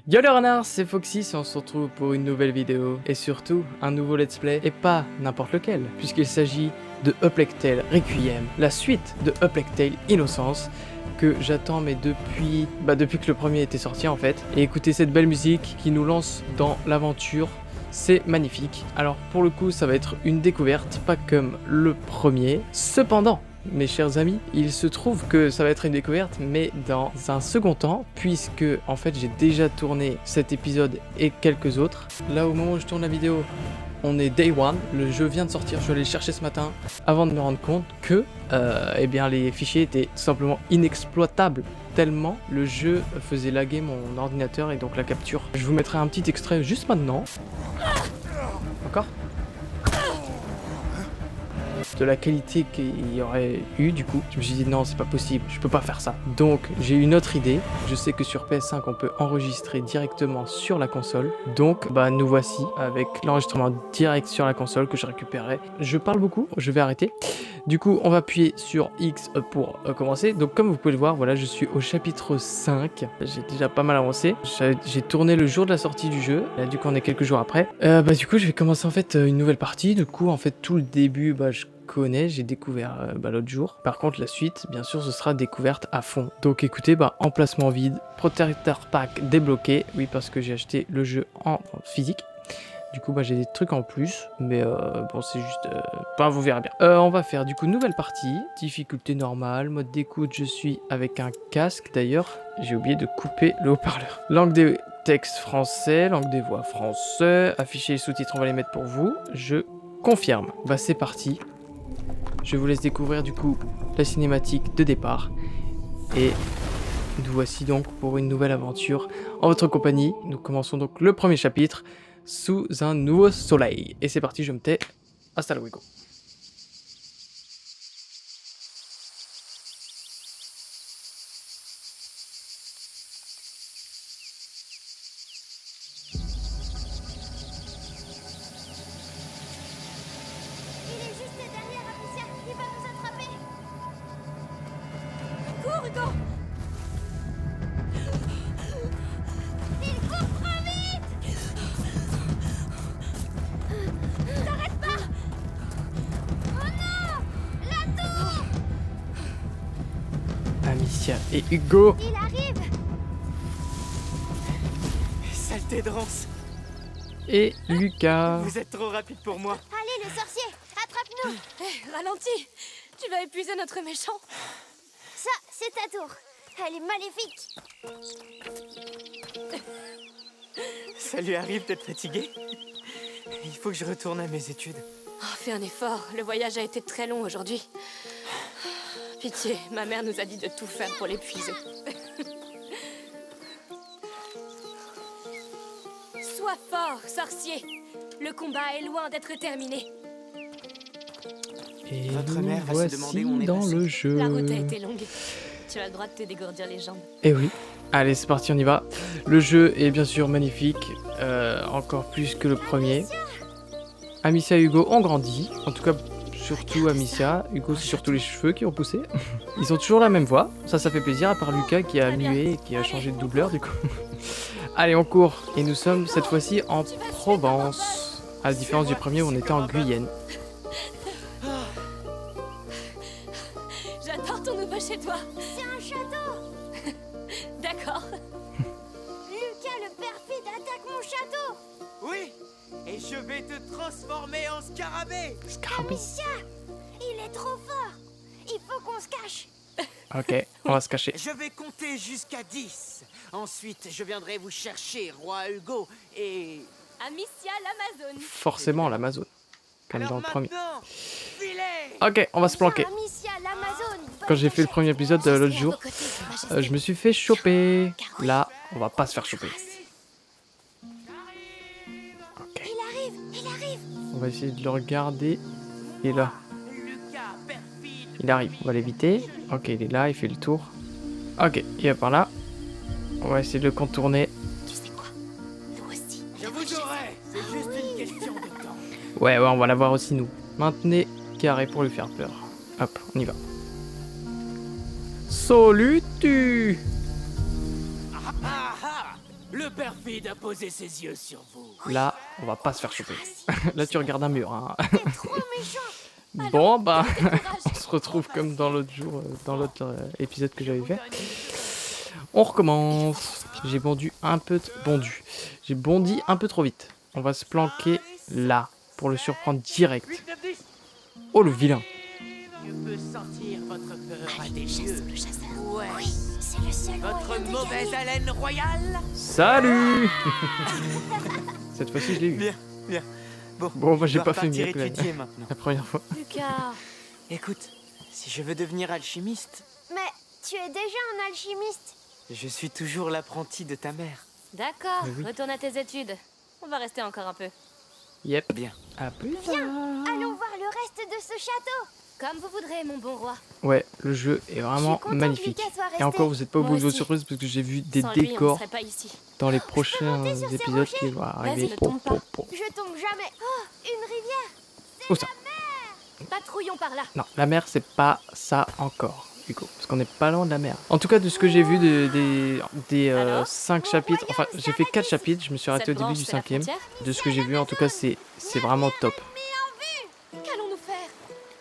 Yo les renards, c'est Foxy et on se retrouve pour une nouvelle vidéo et surtout un nouveau let's play et pas n'importe lequel puisqu'il s'agit de A Plague Tale Requiem, la suite de A Plague Tale Innocence que j'attends mais depuis que le premier était sorti en fait. Et écoutez cette belle musique qui nous lance dans l'aventure, c'est magnifique. Alors pour le coup ça va être une découverte, pas comme le premier. Cependant, mes chers amis, il se trouve que ça va être une découverte, mais dans un second temps, puisque en fait j'ai déjà tourné cet épisode et quelques autres. Là au moment où je tourne la vidéo, on est day one, le jeu vient de sortir, je suis allé le chercher ce matin, avant de me rendre compte que eh bien, les fichiers étaient tout simplement inexploitables, tellement le jeu faisait laguer mon ordinateur et donc la capture. Je vous mettrai un petit extrait juste maintenant. Encore ? De la qualité qu'il y aurait eu du coup. Je me suis dit non, c'est pas possible, je peux pas faire ça. Donc j'ai une autre idée. Je sais que sur PS5 on peut enregistrer directement sur la console. Donc nous voici avec l'enregistrement direct sur la console que je récupérerai. Je parle beaucoup, je vais arrêter. Du coup on va appuyer sur X pour commencer. Donc comme vous pouvez le voir, voilà, je suis au chapitre 5. J'ai déjà pas mal avancé. J'ai tourné le jour de la sortie du jeu. Là du coup on est quelques jours après. Du coup je vais commencer en fait une nouvelle partie. Du coup en fait tout le début je connais, j'ai découvert l'autre jour. Par contre la suite, bien sûr, ce sera découverte à fond. Donc écoutez, emplacement vide, protecteur pack débloqué. Oui, parce que j'ai acheté le jeu en physique. Du coup, j'ai des trucs en plus, mais bon, c'est juste... vous verrez bien. On va faire du coup nouvelle partie, difficulté normale, mode d'écoute, je suis avec un casque. D'ailleurs, j'ai oublié de couper le haut-parleur. Langue des textes français, langue des voix français, afficher les sous-titres, on va les mettre pour vous. Je confirme. C'est parti. Je vous laisse découvrir du coup la cinématique de départ. Et nous voici donc pour une nouvelle aventure en votre compagnie. Nous commençons donc le premier chapitre sous un nouveau soleil. Et c'est parti, je me tais. Hasta luego. Hugo! Il court trop vite! T'arrêtes pas! Oh non! La tour! Amicia et Hugo! Il arrive! Saleté de rance! Et Lucas! Vous êtes trop rapide pour moi! Allez, le sorcier! Attrape-nous! Ralentis! Tu vas épuiser notre méchant! Ça, c'est ta tour! Elle est maléfique! Ça lui arrive d'être fatigué? Il faut que je retourne à mes études. Oh, fais un effort, le voyage a été très long aujourd'hui. Pitié, ma mère nous a dit de tout faire pour l'épuiser. Sois fort, sorcier! Le combat est loin d'être terminé. Et Votre mère va se demander où on voici est dans passé. le jeu. La route a été longue. Tu as le droit de te dégourdir les jambes. Et oui. Allez, c'est parti, on y va. Le jeu est bien sûr magnifique, encore plus que le premier. Amicia et Hugo ont grandi, en tout cas surtout Amicia. Hugo, c'est surtout les cheveux qui ont poussé. Ils ont toujours la même voix, ça fait plaisir, à part Lucas qui a mué et qui a changé de doubleur du coup. Allez, on court. Et nous sommes cette fois-ci en Provence, à la différence du premier où on était en Guyenne. J'adore ton nouveau chez toi. C'est un château! D'accord. Lucas, le perfide, attaque mon château! Oui! Et je vais te transformer en scarabée! Scarabée. Amicia! Il est trop fort! Il faut qu'on se cache! Ok, on va se cacher. Je vais compter jusqu'à 10. Ensuite, je viendrai vous chercher, roi Hugo, et... Amicia l'Amazone. Forcément l'Amazon, comme Alors dans le premier. maintenant, filez! Ok, on va se planquer. Amicia, l'Amazone! Quand j'ai fait le premier épisode l'autre jour, je me suis fait choper. Là, on va pas se faire choper. Ok, Il arrive! on va essayer de le regarder. Il est là, Lucas, perfide! il arrive, on va l'éviter. Ok, il est là, il fait le tour. Ok, il est par là. On va essayer de le contourner. Tu sais quoi? Nous aussi! Je vous aurai! C'est juste une question de temps. Ouais, on va l'avoir aussi nous. Maintenez carré pour lui faire peur. Hop, on y va. Salut tu! Ah ah! Le perfide a posé ses yeux sur vous. Là, on va pas se faire choper. Là, tu regardes un mur. Hein. T'es trop méchant. Bon, bah, Courage. on se retrouve comme dans l'autre jour, dans l'autre épisode que j'avais fait. On recommence. J'ai bondi un peu, J'ai bondi un peu trop vite. On va se planquer là pour le surprendre direct. 8, 9, 10. Oh le vilain. Je peux sentir votre peur à des Chasse yeux. le chasseur. Ouais. Oui, c'est le seul Votre moyen de mauvaise gagner. haleine royale. Salut. Cette fois-ci, je l'ai eu. Bien, bien. Bon, moi, j'ai je pas dois fait mieux repartir que la, étudier maintenant. la première fois. Lucas. Écoute, si je veux devenir alchimiste, Mais tu es déjà un alchimiste. je suis toujours l'apprenti de ta mère. D'accord, Mais oui. retourne à tes études. On va rester encore un peu. Yep. Bien. À plus tard. Allons voir le reste de ce château. Comme vous voudrez, mon bon roi. Ouais, le jeu est vraiment Je suis contente magnifique. que Lucas soit resté. Et encore, vous êtes pas au Moi bout de vos aussi. surprises parce que j'ai vu des Sans lui, on ne décors serait pas ici. dans les prochains monter sur ces épisodes rochers. qui vont arriver. Vas-y, ne tombe pas. Je tombe jamais. Oh, une rivière. Où ça? Patrouillons par là. Non, la mer, c'est pas ça encore, Hugo. Parce qu'on n'est pas loin de la mer. En tout cas, de ce que j'ai vu des Alors 5 chapitres, enfin, j'ai fait 4 chapitres, je me suis arrêté Cette au début branche, du c'est la 5e. frontière. De ce que j'ai vu, en tout cas, c'est vraiment top. Qu'allons-nous faire?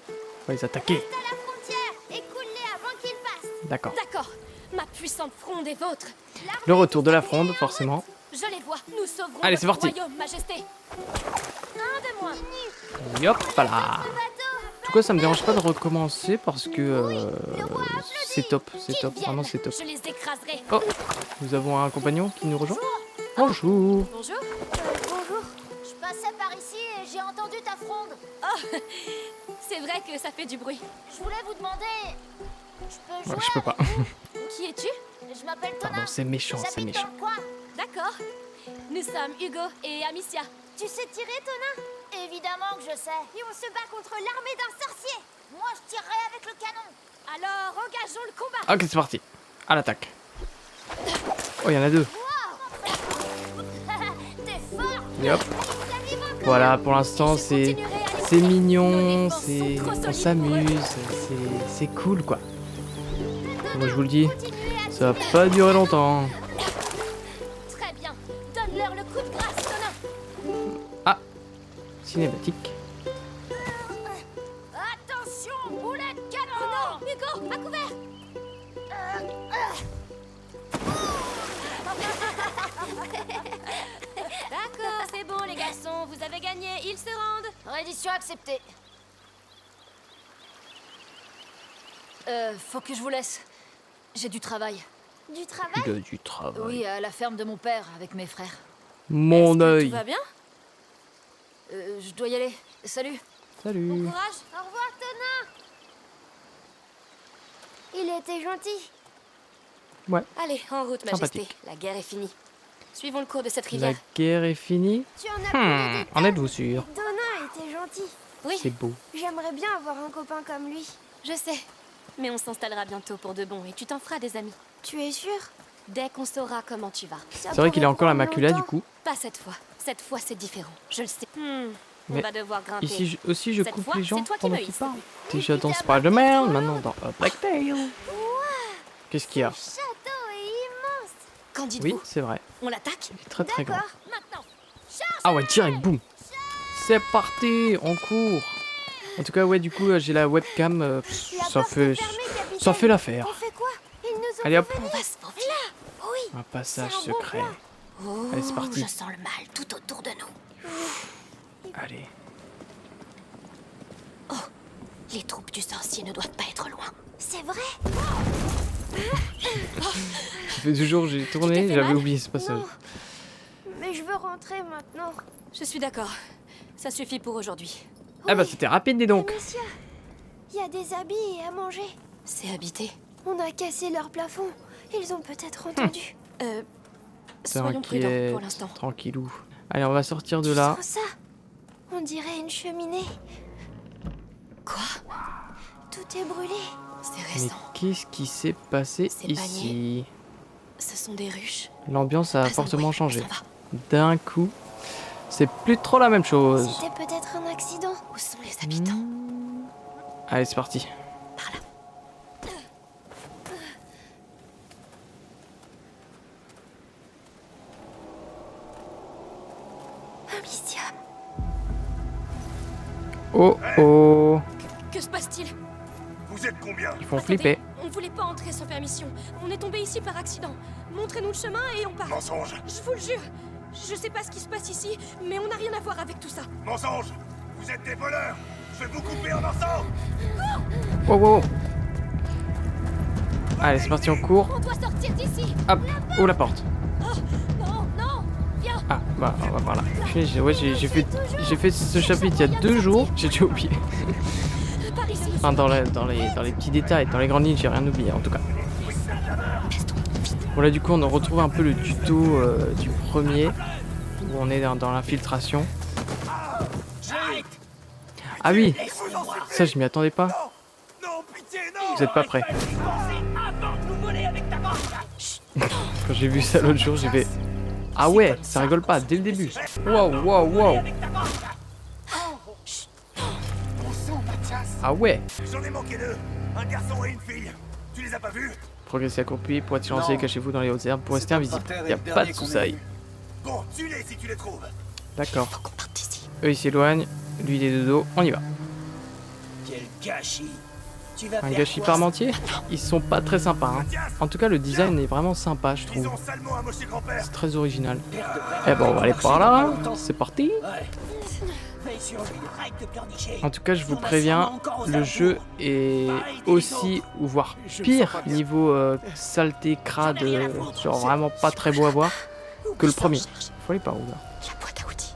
On va les attaquer. À la frontière. Écoule-les avant qu'ils passent. D'accord. D'accord. Ma puissante fronde est vôtre. Le retour de la fronde, forcément. Je les vois. Nous sauverons Allez, c'est votre parti. royaume, majesté. Un de moi. Hop là. En tout cas, ça me dérange pas de recommencer parce que c'est top, Qu'ils vraiment viennent. c'est top. Je les écraserai. Oh, nous avons un compagnon qui nous rejoint. Bonjour. Bonjour. Bonjour. Je passais par ici et j'ai entendu ta fronde. C'est vrai que ça fait du bruit. Je voulais vous demander. Je peux jouer Ouais, je peux pas. avec vous. Qui es-tu? Je m'appelle Tona. Pardon, c'est méchant, c'est J'habite méchant. dans le coin. D'accord. Nous sommes Hugo et Amicia. Tu sais tirer, Tona? Évidemment que je sais. Et on se bat contre l'armée d'un sorcier. Moi, je tirerai avec le canon. Alors, engageons le combat. Ok, c'est parti. À l'attaque. Oh, il y en a deux. T'es fort. Et hop. T'arrives encore. Voilà, pour l'instant, Je c'est continuerai à les c'est Nos mignon, défenses sont trop on solides s'amuse, c'est cool quoi. Moi je vous le dis, Continuez à ça va pas durer longtemps. Très bien. Donne-leur le coup de grâce, Conan. Cinématique. Attention, boulet de Oh canon. non, Hugo, à couvert. D'accord, c'est bon les garçons, vous avez gagné, ils se rendent. Reddition acceptée. Faut que je vous laisse. J'ai du travail. Du travail? Il a du travail. Oui, à la ferme de mon père avec mes frères. Mon Est-ce que œil. tout va bien? Je dois y aller. Salut. Salut. Bon courage. Au revoir, Tona. Il était gentil. Ouais. Allez, en route, majesté. Sympathique. La guerre est finie. Suivons le cours de cette La rivière. guerre est finie. Tu en as plus des En êtes-vous sûr? Tona était gentil. Oui, C'est beau. J'aimerais bien avoir un copain comme lui. je sais. Mais on s'installera bientôt pour de bon et tu t'en feras des amis. Tu es sûr? Dès qu'on saura comment tu vas. Ça C'est vrai qu'il a pourrait encore la prendre macula du longtemps. coup. Pas cette fois. Cette fois, c'est différent. Je le sais. On Mais va devoir grimper. Ici aussi je Cette coupe fois, les gens c'est toi qui pendant me qu'ils hisses. parlent. Déjà dans Spider-Man, maintenant dans Black Tail. Qu'est-ce qu'il y a? Le château est immense. Qu'en dites-vous? Oui, c'est vrai. On l'attaque? Il est très très grand. D'accord. Maintenant. Ah ouais, direct, boum. C'est parti, on court. En tout cas, ouais, du coup, j'ai la webcam. La Ça porte fait, est fermée, capitaine. ça fait l'affaire. On fait quoi? Ils nous ont Allez hop, On va se faufiler. Oui. un passage C'est un bon secret. plan. Oh, Allez, c'est parti. je sens le mal tout autour de nous. Allez. Les troupes du sorcier ne doivent pas être loin. C'est vrai? Ça fait 2 jours que j'ai Tu t'es tourné, fait j'avais mal oublié ce passage. Non. Mais je veux rentrer maintenant. Je suis d'accord. Ça suffit pour aujourd'hui. Ah bah c'était rapide, dis donc. Amicia, il y a des habits et à manger. C'est habité. On a cassé leur plafond. Ils ont peut-être entendu. Soyons prudents T'inquiète, pour l'instant. tranquillou. Allez, on va sortir de Tu là. sens ça? On dirait une cheminée. Quoi? Tout est brûlé. C'est Mais récent. qu'est-ce qui s'est passé C'est ici? Ce sont des ruches. L'ambiance a Pas un fortement bruit, changé. on s'en va. D'un coup, c'est plus trop la même chose. C'était peut-être un accident. Où sont les habitants? Allez, c'est parti. Par là. Amicia. Oh oh. Que se passe-t-il? Vous êtes combien? Ils font Attendez, flipper. on voulait pas entrer sans permission. On est tombé ici par accident. Montrez-nous le chemin et on part. Mensonge! Je vous le jure. Je sais pas ce qui se passe ici, mais on n'a rien à voir avec tout ça. Mensonge! Vous êtes des voleurs! Je vais vous couper en morceaux! Oh oh. Allez, c'est parti, on court. On doit sortir d'ici. Hop. Oh, la porte. Non, non, viens. Ah, bah, on va par là. Ouais, j'ai fait ce chapitre il y a 2 jours. J'ai déjà oublié. Par ici. Enfin, dans les petits détails, dans les grandes lignes, j'ai rien oublié, en tout cas. Bon, là, du coup, on retrouve un peu le tuto du premier, où on est dans l'infiltration. Ah oui, ça, je m'y attendais pas. Non, pitié, non! Vous êtes pas prêts. Quand j'ai vu ça l'autre jour, j'ai fait... Ah ouais, ça rigole pas, dès le début. Wow, wow, wow. Ah ouais. J'en ai manqué 2! Un garçon et une fille! Tu les as pas vus? Progressez accompli, pour être lancé, cachez-vous dans les hautes herbes pour rester invisible. Y a pas de soucis. Bon, tue-les si tu les trouves! D'accord. Eux ils s'éloignent, lui il est de dos, on y va. Quel gâchis! Tu vas Un faire gâchis quoi, parmentier? Ils sont pas très sympas, hein. En tout cas, le design est vraiment sympa, je trouve. Disons salement à mocher grand-père! C'est très original. Eh ben, on va aller par là, c'est parti. En tout cas, je vous préviens, le jeu est aussi, ou voire pire, niveau saleté, crade, genre vraiment pas très beau à voir, que le premier. Faut aller par où, là? La boîte à outils.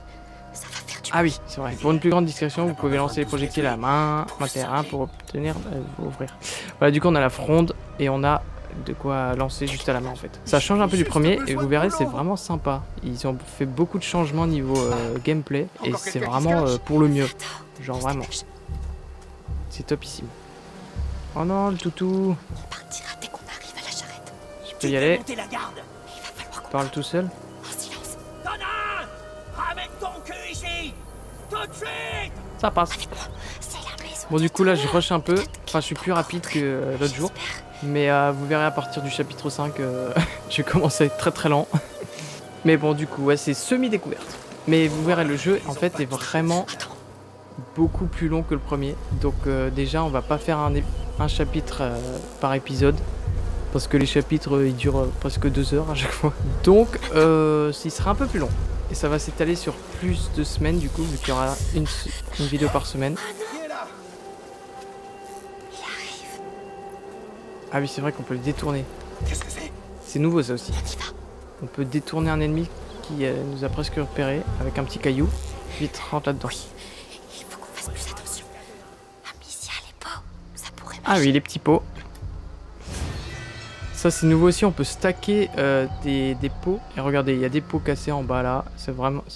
Ça va faire du Ah oui, c'est vrai. Pour une plus grande discrétion, vous pouvez lancer les projectiles à la main, terrain pour obtenir, ouvrir. Voilà, du coup, on a la fronde et on a de quoi lancer juste à la main en fait. Ça change un peu du premier et vous verrez, c'est vraiment sympa. Ils ont fait beaucoup de changements niveau gameplay et c'est vraiment pour le mieux. Genre vraiment. C'est topissime. Oh non, le toutou. On partira dès qu'on arrive à la charrette. Je peux y aller. Montez la garde! Il va falloir qu'on Parle tout seul. en silence. Donna! Ramène ton cul ici! Tout de suite! Ça passe. C'est la maison. Bon, du coup là, je rush un peu. Enfin, je suis plus rapide que l'autre jour. Mais vous verrez à partir du chapitre 5, je commence à être très très lent. Mais bon, du coup, ouais, c'est semi-découverte. Mais vous verrez, le jeu, en fait, est vraiment beaucoup plus long que le premier. Donc déjà, on va pas faire un chapitre par épisode. Parce que les chapitres, ils durent presque 2 heures à chaque fois. Donc, il sera un peu plus long. Et ça va s'étaler sur plus de semaines, du coup, vu qu'il y aura une vidéo par semaine. Ah oui, c'est vrai qu'on peut le détourner. Qu'est-ce que c'est? C'est nouveau ça aussi. On peut détourner un ennemi qui nous a presque repéré avec un petit caillou. Vite, rentre là-dedans. Il faut qu'on fasse plus attention. Amicia, les pots, ça pourrait Ah oui, les petits pots. Ça c'est nouveau aussi, on peut stacker des pots. Et regardez, il y a des pots cassés en bas là. Ça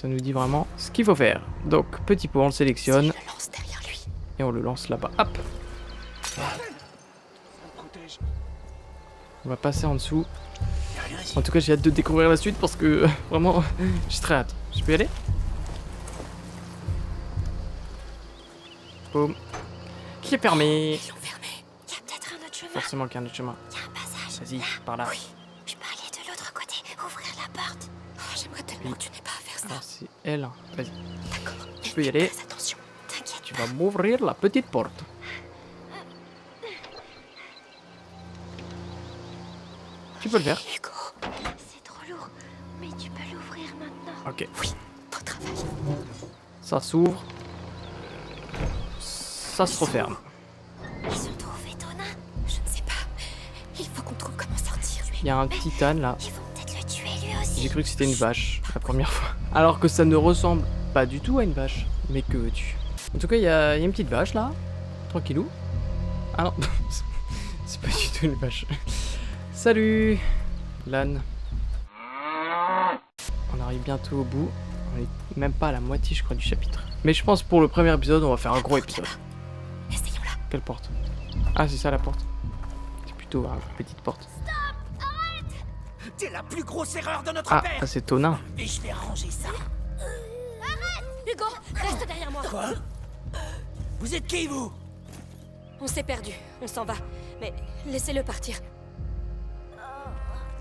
nous dit vraiment ce qu'il faut faire. Donc, petit pot, on le sélectionne. le lance derrière lui. Et on le lance là-bas. Hop. On va passer en dessous. En tout cas, j'ai hâte de découvrir la suite parce que vraiment, j'ai très hâte. Je peux y aller? Boum. Qui est fermé? Ils l'ont fermé. Il y a peut-être un autre chemin. Forcément qu'il y a un autre chemin. Il y a un passage. Vas-y, par là. Oui. Je peux aller de l'autre côté, ouvrir la porte. Oh, j'aimerais tellement que tu n'aies pas à faire ça. Alors, c'est elle. Vas-y. D'accord. Tu peux y aller. Fais attention. T'inquiète. Tu vas m'ouvrir la petite porte. Tu peux le faire. Hugo. C'est trop lourd, mais tu peux l'ouvrir maintenant. Ok. Oui, beau travail. Ça s'ouvre. Ça se referme. Ils ont trouvé Donna. Je ne sais pas. Il faut qu'on trouve comment sortir. Il y a un titane là. Ils vont peut-être le tuer lui aussi. J'ai cru que c'était une vache la première fois. Alors que ça ne ressemble pas du tout à une vache. Mais que veux-tu? En tout cas, il y a une petite vache là. Tranquillou. Ah non. C'est pas du tout une vache. Salut Lan. On arrive bientôt au bout. On est même pas à la moitié, je crois, du chapitre. Mais je pense pour le premier épisode, on va faire un gros épisode. Essayons-la. Quelle porte? Ah, c'est ça la porte. C'est plutôt une petite porte. T'es la plus grosse erreur de notre Ah, père! ça c'est Tonin. Et je vais arranger ça. Hugo, reste derrière moi. Quoi? Vous êtes qui, vous? On s'est perdu. On s'en va. Mais laissez-le partir.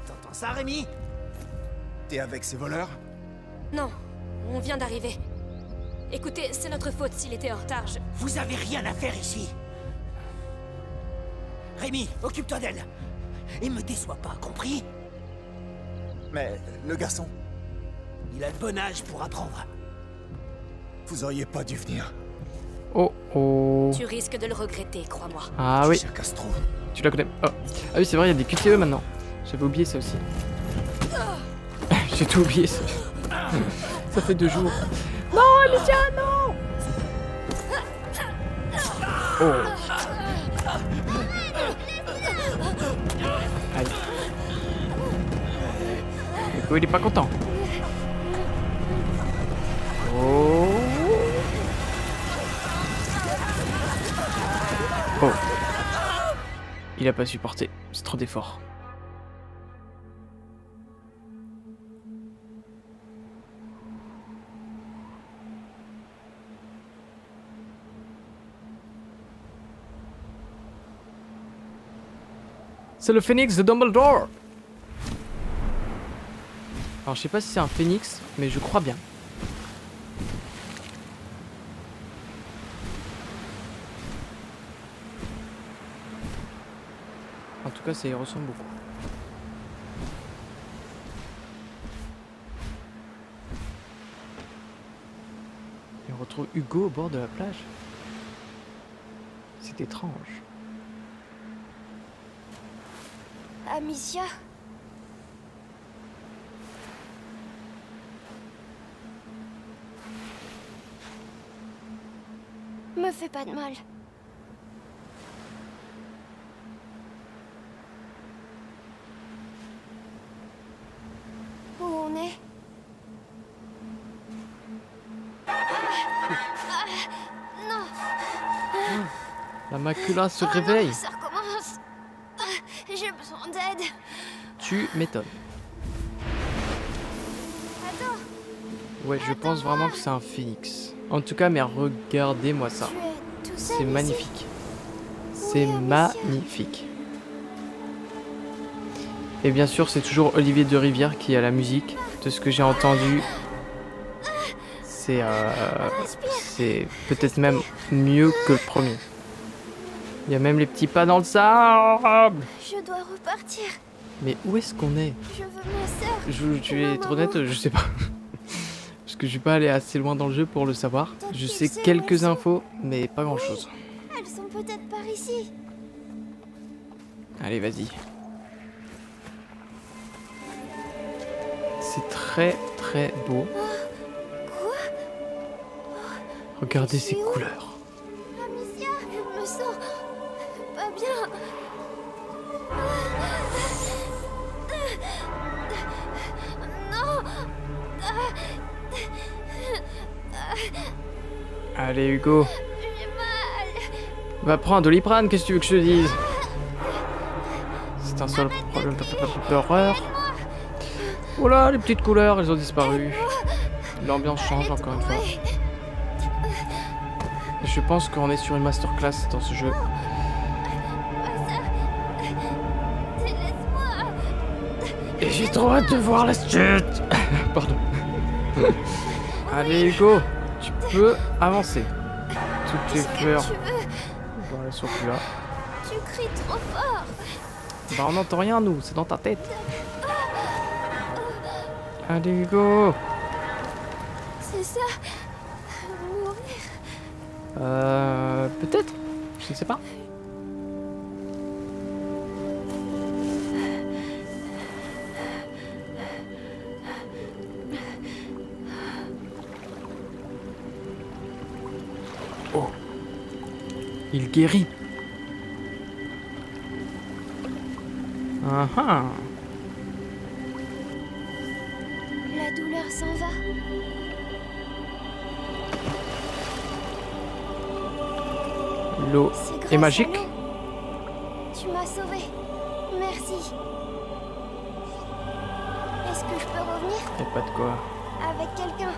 T'entends ça, Rémi? T'es avec ces voleurs? Non. On vient d'arriver. Écoutez, c'est notre faute s'il était en retard. Vous avez rien à faire ici. Rémi, occupe-toi d'elle. Et me déçois pas, compris? Mais le garçon, Il a le bon âge pour apprendre. vous auriez pas dû venir. Oh oh. Tu risques de le regretter, crois-moi. Ah oui, Cher Castro. tu la connais. Oh. Ah oui, c'est vrai, il y a des QTE maintenant. J'avais oublié ça aussi. J'ai tout oublié ça. Ça fait 2 jours. Non, Amicia, non. Oh. Aïe. Nico, il est pas content. Oh. Oh. Il a pas supporté. C'est trop d'efforts. C'est le phénix de Dumbledore. Alors je sais pas si c'est un phénix, mais je crois bien. En tout cas, ça y ressemble beaucoup. Et on retrouve Hugo au bord de la plage. C'est étrange. Amicia? Me fais pas de mal. Où on est? La macula se réveille. Non, ça recommence. J'ai besoin d'aide. Tu m'étonnes. Attends, Ouais, je pense vraiment que c'est un phénix. En tout cas, mais regardez-moi ça. tu es tout seul C'est ici? magnifique. C'est Oui, Amicia. magnifique. Et bien sûr, c'est toujours Olivier de Rivière qui a la musique. De ce que j'ai entendu, c'est peut-être même mieux que le premier. Il y a même les petits pas dans le sable. Je dois repartir. Mais où est-ce qu'on est? Je veux ma sœur. Je vais être honnête, je sais pas. Parce que je suis pas allé assez loin dans le jeu pour le savoir. Je sais quelques infos, mais pas grand chose. Elles sont peut-être par ici. Allez, vas-y. C'est très très beau. Quoi? Regardez ces C'est où? couleurs. Amicia, je me sens pas bien. Non. Allez, Hugo. J'ai mal. Va prendre un Doliprane, qu'est-ce que tu veux que je te dise? C'est un seul problème d'horreur. Oh là, les petites couleurs, elles ont disparu. L'ambiance change encore une fois. Je pense qu'on est sur une masterclass dans ce jeu. Laisse-moi. Et j'ai trop hâte de voir la suite. Pardon. Allez, Hugo, tu peux avancer. Toutes les fleurs. Tu veux? Bon, elles sont plus là. Tu cries trop fort. Bah, on n'entend rien, nous, c'est dans ta tête. Allez, Hugo. C'est ça. Mourir. Peut-être. Je ne sais pas. Oh. Il guérit. Ah ah. La douleur s'en va. L'eau C'est grâce est à magique. l'eau. Tu m'as sauvé. Merci. Est-ce que je peux revenir Y a pas de quoi. avec quelqu'un?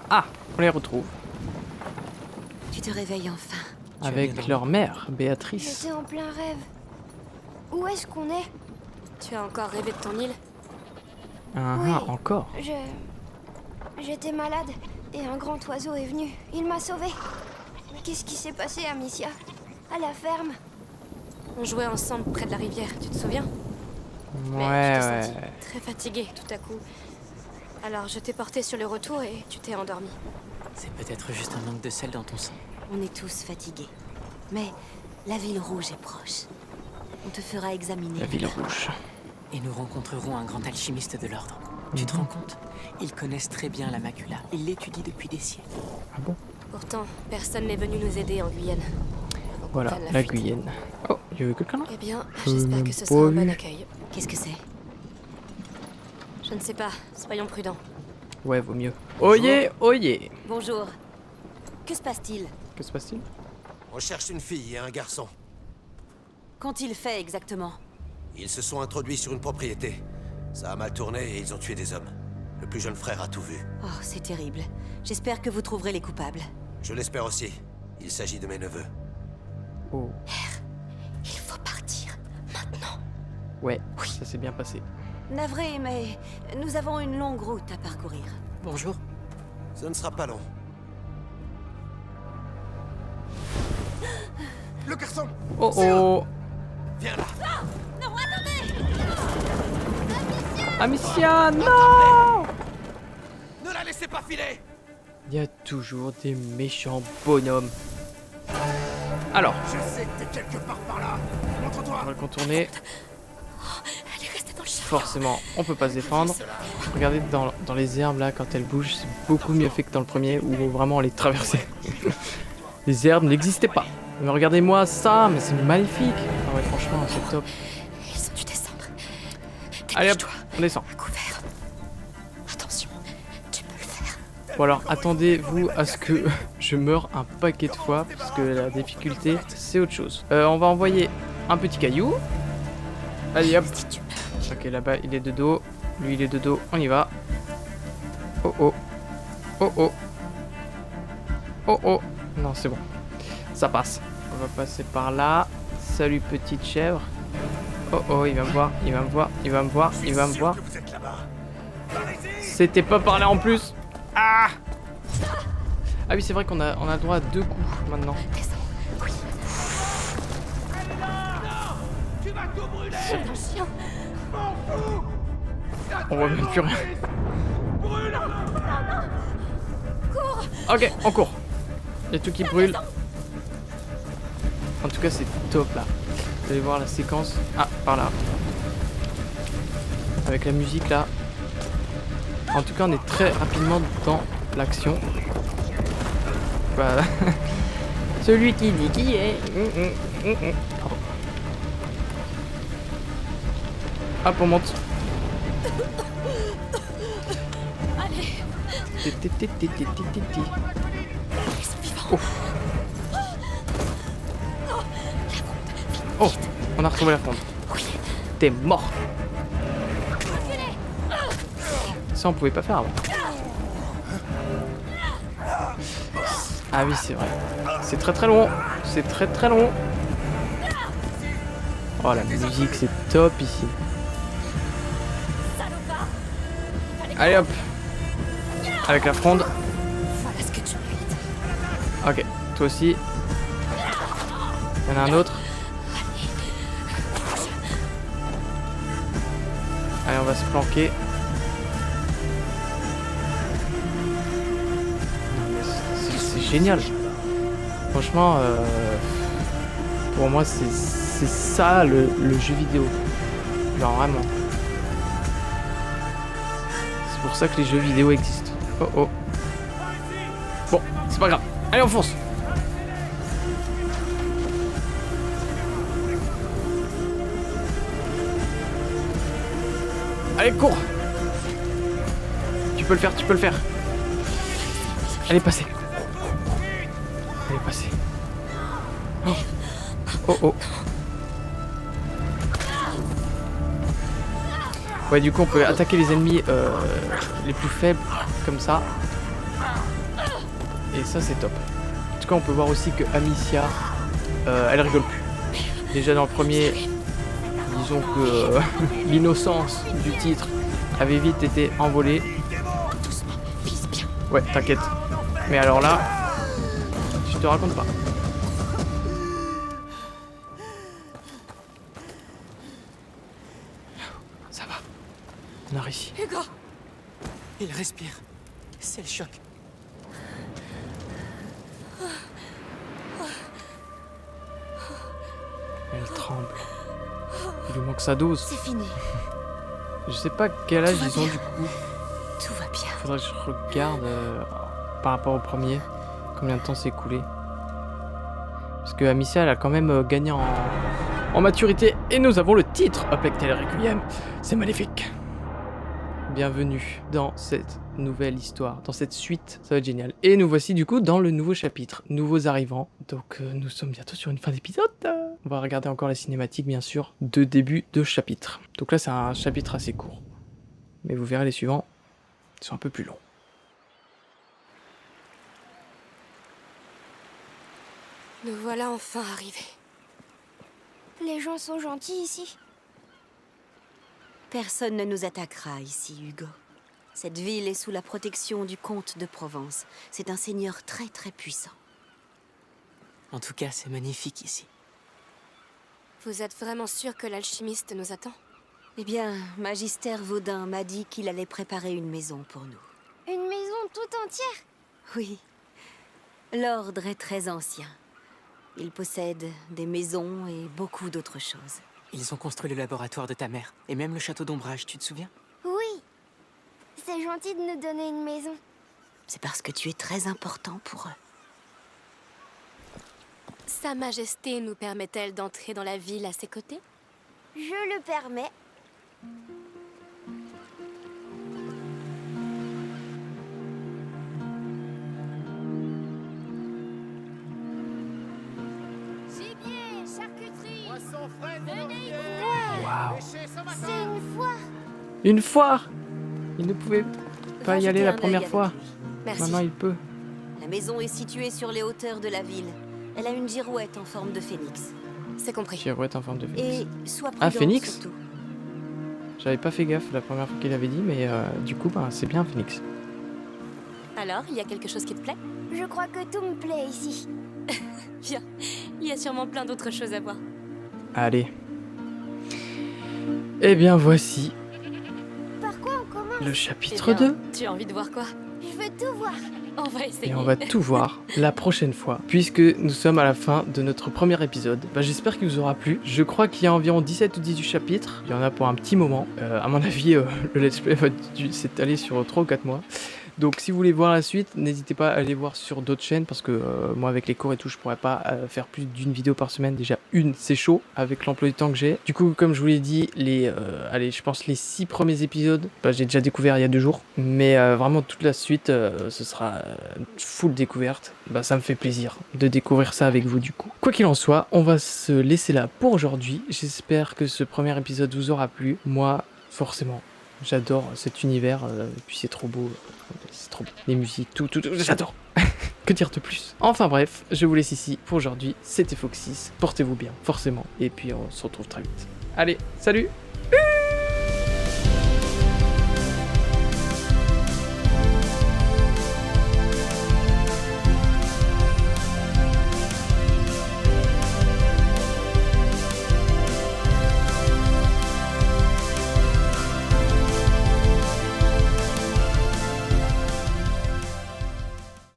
Ah, on les retrouve. Tu te réveilles enfin. Avec leur mère, Béatrice. J'étais en plein rêve. Où est-ce qu'on est? Tu as encore rêvé de ton île? Oui. Encore. J'étais malade et un grand oiseau est venu. Il m'a sauvée. Qu'est-ce qui s'est passé, Amicia? À la ferme? On jouait ensemble près de la rivière, tu te souviens? Mais Ouais, je t'ai ouais. senti très fatiguée tout à coup. Alors je t'ai porté sur le retour et tu t'es endormi. C'est peut-être juste un manque de sel dans ton sang. On est tous fatigués. Mais la ville rouge est proche. On te fera examiner. La ville rouge. Et nous rencontrerons un grand alchimiste de l'ordre. Tu te rends compte? Ils connaissent très bien la macula. Ils l'étudient depuis des siècles. Ah bon? Pourtant, personne n'est venu nous aider en Guyane. Avant qu'on Voilà, prenne la fuite. Guyane. Oh, il y avait quelqu'un là? Eh bien, Je j'espère n'ai que ce pas sera un bon vu. accueil. Qu'est-ce que c'est? Je ne sais pas, soyons prudents. Ouais, vaut mieux. Oyez, oyez. Bonjour. Que se passe-t-il? Que se passe-t-il? On cherche une fille et un garçon. Qu'ont-ils fait exactement? Ils se sont introduits sur une propriété. Ça a mal tourné et ils ont tué des hommes. Le plus jeune frère a tout vu. Oh, c'est terrible. J'espère que vous trouverez les coupables. Je l'espère aussi. Il s'agit de mes neveux. Oh. Il faut partir. Maintenant. Ouais, ça s'est bien passé. Navré, mais nous avons une longue route à parcourir. Bonjour. Ce ne sera pas long. Le garçon! Oh oh! Viens là. Amicia, non! Ne la laissez pas filer! Il y a toujours des méchants bonhommes. Alors, Je sais que t'es quelque part par là! on Montre-toi! va le contourner. Elle est restée dans le champ. Forcément, on peut pas se défendre. Regardez dans les herbes là, quand elles bougent, c'est beaucoup mieux fait que dans le premier où vraiment on les traversait. Les herbes n'existaient pas. Mais regardez-moi ça, mais c'est magnifique. Ah ouais, franchement, c'est top. Ils ont dû descendre. Allez hop, Dépêche-toi. on descend. À couvert. Attention, tu peux le faire. Bon alors, attendez-vous à ce que je meure un paquet de fois, parce que la difficulté, c'est autre chose. On va envoyer un petit caillou. Allez hop. Ok, là-bas, il est de dos. Lui, il est de dos. On y va. Oh oh. Oh oh. Oh oh. Non, c'est bon. Ça passe. On va passer par là. Salut, petite chèvre. Oh oh, il va me voir. Il va me voir. Il va me voir. Il va me voir. Que vous êtes là-bas. Par ici! C'était pas par là en plus. Ah. Ah oui, c'est vrai qu'on a le droit à 2 coups maintenant. Descends. Oui. Tu vas tout brûler! C'est un chien. M'en fous! On voit même plus rien. Brûle! Ok, on court. Il y a tout qui brûle. En tout cas, c'est top là. Vous allez voir la séquence. Ah, par là. Avec la musique là. En tout cas, on est très rapidement dans l'action. Voilà. Celui qui dit qui est. Pardon. Hop, on monte. Allez, ils sont vivants. Oh. Oh, on a retrouvé la fronde. T'es mort. Ça, on pouvait pas faire avant. Ah oui, c'est vrai. C'est très très long. C'est très très long. Oh, la musique, c'est top ici. Allez hop. Avec la fronde. Voilà ce que tu mérites. Ok, toi aussi. Il y en a un autre. Allez, on va se planquer. Non, mais c'est génial. Franchement, pour moi, c'est ça le jeu vidéo. Genre vraiment. C'est pour ça que les jeux vidéo existent. Oh oh. Bon, c'est pas grave. Allez, on fonce. Allez, cours. Tu peux le faire, tu peux le faire. Elle est passée. Elle est passée. Oh, oh, oh. Ouais, du coup, on peut attaquer les ennemis les plus faibles, comme ça. Et ça, c'est top. cas, on peut voir aussi que Amicia, elle rigole plus. Déjà dans le premier, disons que l'innocence du titre avait vite été envolée. Ouais, t'inquiète. Mais alors là, je te raconte pas. Ça va. On a réussi. Hugo! Il respire. C'est le choc. Elle tremble. Il lui manque sa dose. C'est fini. Je sais pas quel âge Tout va ils ont bien. du coup. Tout va bien. Faudrait que je regarde par rapport au premier. Combien de temps s'est écoulé. Parce que Amicia, elle a quand même gagné en maturité. Et nous avons le titre, A Plague Tale Requiem. C'est magnifique. Bienvenue dans cette nouvelle histoire, dans cette suite, ça va être génial. Et nous voici du coup dans le nouveau chapitre, nouveaux arrivants. Donc nous sommes bientôt sur une fin d'épisode. On va regarder encore la cinématique bien sûr de début de chapitre. Donc là c'est un chapitre assez court. Mais vous verrez les suivants, ils sont un peu plus longs. Nous voilà enfin arrivés. Les gens sont gentils ici. Personne ne nous attaquera ici, Hugo. Cette ville est sous la protection du comte de Provence. C'est un seigneur très très puissant. En tout cas, c'est magnifique ici. Vous êtes vraiment sûr que l'alchimiste nous attend? Eh bien, Magister Vaudin m'a dit qu'il allait préparer une maison pour nous. Une maison tout entière. Oui. L'ordre est très ancien. Il possède des maisons et beaucoup d'autres choses. Ils ont construit le laboratoire de ta mère, et même le château d'ombrage, tu te souviens? Oui. C'est gentil de nous donner une maison. C'est parce que tu es très important pour eux. Sa Majesté nous permet-elle d'entrer dans la ville à ses côtés? Je le permets. Gibier, charcuterie. Waouh. C'est une foire. Une foire. Il ne pouvait pas y Va aller jeter la un œil première avec fois. lui. Merci. Maintenant il peut. La maison est située sur les hauteurs de la ville. Elle a une girouette en forme de phénix. C'est compris. Girouette en forme de phénix. Et sois prudente Phénix surtout. J'avais pas fait gaffe la première fois qu'il avait dit, mais du coup bah, c'est bien Phoenix. Alors, il y a quelque chose qui te plaît? Je crois que tout me plaît ici. Bien. Il y a sûrement plein d'autres choses à voir. Allez. Eh bien voici Par quoi on commence? le chapitre Eh bien, 2. Tu as envie de voir quoi? Je veux tout voir. On va essayer. Et on va tout voir la prochaine fois, puisque nous sommes à la fin de notre premier épisode. Bah, j'espère qu'il vous aura plu. Je crois qu'il y a environ 17 ou 18 chapitres. Il y en a pour un petit moment. À mon avis, le let's play va s'étaler sur 3 ou 4 mois. Donc si vous voulez voir la suite, n'hésitez pas à aller voir sur d'autres chaînes, parce que moi avec les cours et tout, je pourrais pas faire plus d'une vidéo par semaine. Déjà une, c'est chaud avec l'emploi du temps que j'ai. Du coup, comme je vous l'ai dit, allez, je pense les 6 premiers épisodes, bah, j'ai déjà découvert il y a 2 jours. Mais vraiment toute la suite, ce sera full découverte. Bah, ça me fait plaisir de découvrir ça avec vous du coup. Quoi qu'il en soit, on va se laisser là pour aujourd'hui. J'espère que ce premier épisode vous aura plu. Moi, forcément. J'adore cet univers, et puis c'est trop beau, c'est trop beau. Les musiques, tout, j'adore. Que dire de plus? Enfin bref, je vous laisse ici pour aujourd'hui. C'était Foxys, portez-vous bien, forcément. Et puis on se retrouve très vite. Allez, salut!